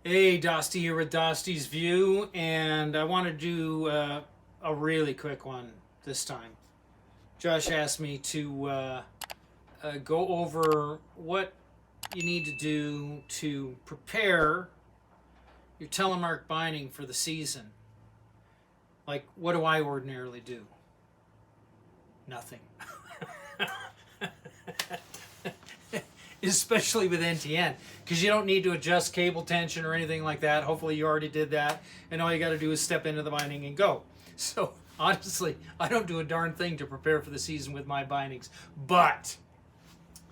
Hey, Dostie here with Dostie's View, and I want to do a really quick one this time. Josh asked me to go over what you need to do to prepare your Telemark binding for the season. Like, what do I ordinarily do? Nothing. Especially with NTN, because you don't need to adjust cable tension or anything like that. Hopefully you already did that, and all you got to do is step into the binding and go. So honestly, I don't do a darn thing to prepare for the season with my bindings, but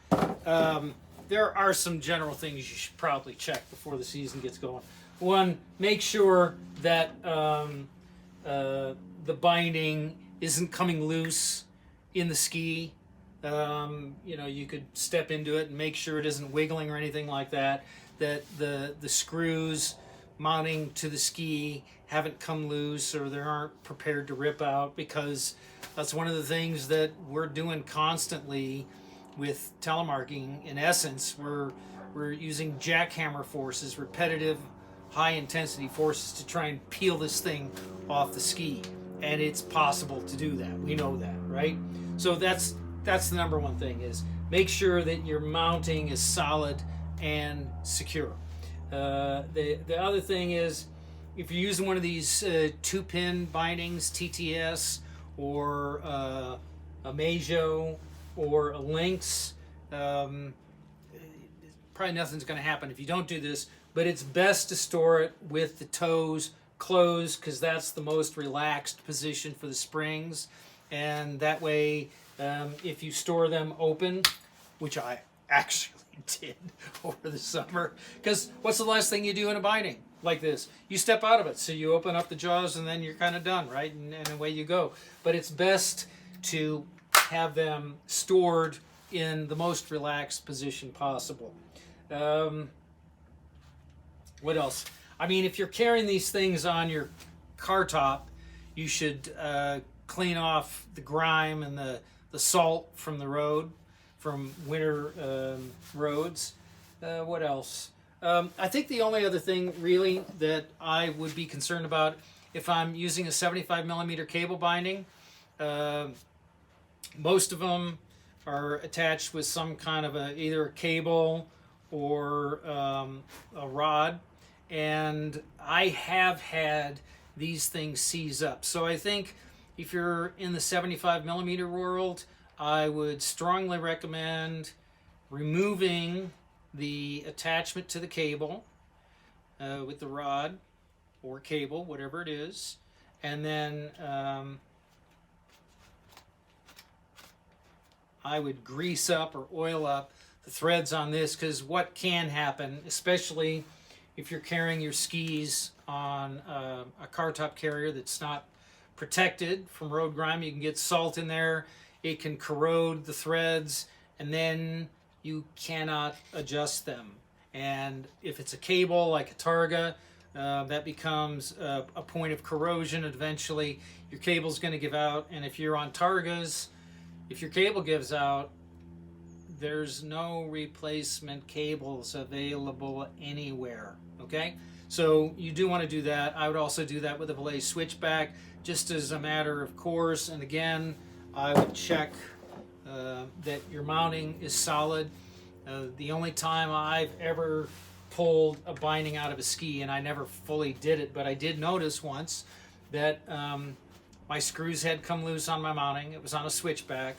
there are some general things you should probably check before the season gets going. One, make sure that the binding isn't coming loose in the ski. You could step into it and make sure it isn't wiggling or anything like that. That the screws mounting to the ski haven't come loose or they aren't prepared to rip out, because that's one of the things that we're doing constantly with telemarking. In essence, we're using jackhammer forces, repetitive, high intensity forces, to try and peel this thing off the ski, and it's possible to do that. We know that, right? So that's the number one thing, is make sure that your mounting is solid and secure. The other thing is, if you're using one of these 2-pin bindings, TTS or a Majo or a Lynx, probably nothing's going to happen if you don't do this, but it's best to store it with the toes closed, because that's the most relaxed position for the springs, and that way if you store them open, which I actually did over the summer, because what's the last thing you do in a binding like this? You step out of it, so you open up the jaws and then you're kind of done, right? And away you go. But it's best to have them stored in the most relaxed position possible. What else? I mean, if you're carrying these things on your car top, you should clean off the grime and the salt from the road, from winter roads. What else? I think the only other thing really that I would be concerned about, if I'm using a 75 millimeter cable binding, most of them are attached with some kind of either a cable or a rod, and I have had these things seize up. So I think if you're in the 75 millimeter world, I would strongly recommend removing the attachment to the cable with the rod or cable, whatever it is, and then I would grease up or oil up the threads on this, because what can happen, especially if you're carrying your skis on a car top carrier that's not protected from road grime, you can get salt in there, it can corrode the threads, and then you cannot adjust them. And if it's a cable like a Targa, that becomes a point of corrosion. Eventually your cable's going to give out, and if you're on Targas, if your cable gives out, there's no replacement cables available anywhere, okay? So you do want to do that. I would also do that with a belay switchback, just as a matter of course. And again, I would check that your mounting is solid. The only time I've ever pulled a binding out of a ski, and I never fully did it, but I did notice once that my screws had come loose on my mounting. It was on a switchback,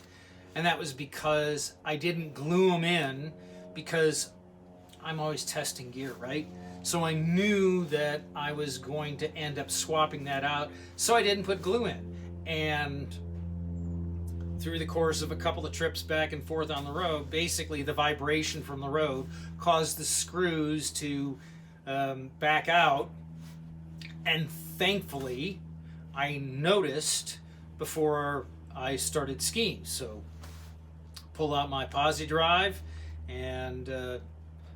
and that was because I didn't glue them in, because I'm always testing gear, right? So I knew that I was going to end up swapping that out, so I didn't put glue in. And through the course of a couple of trips back and forth on the road, basically the vibration from the road caused the screws to back out, and thankfully I noticed before I started skiing. So pull out my posi drive and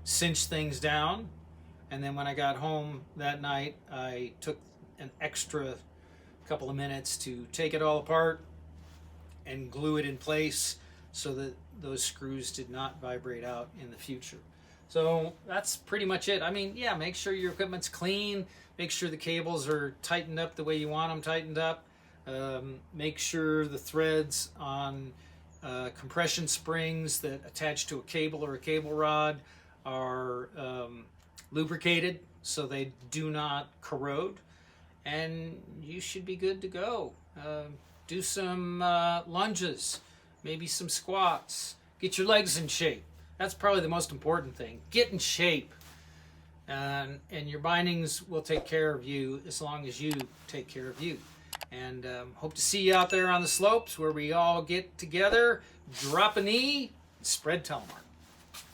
cinch things down, and then when I got home that night, I took an extra couple of minutes to take it all apart and glue it in place so that those screws did not vibrate out in the future. So that's pretty much it. I mean, yeah, make sure your equipment's clean. Make sure the cables are tightened up the way you want them tightened up. Make sure the threads on compression springs that attach to a cable or a cable rod are lubricated so they do not corrode. And you should be good to go. Do some lunges, maybe some squats. Get your legs in shape. That's probably the most important thing. Get in shape. And your bindings will take care of you as long as you take care of you. And hope to see you out there on the slopes where we all get together, drop a knee, and spread Telemark.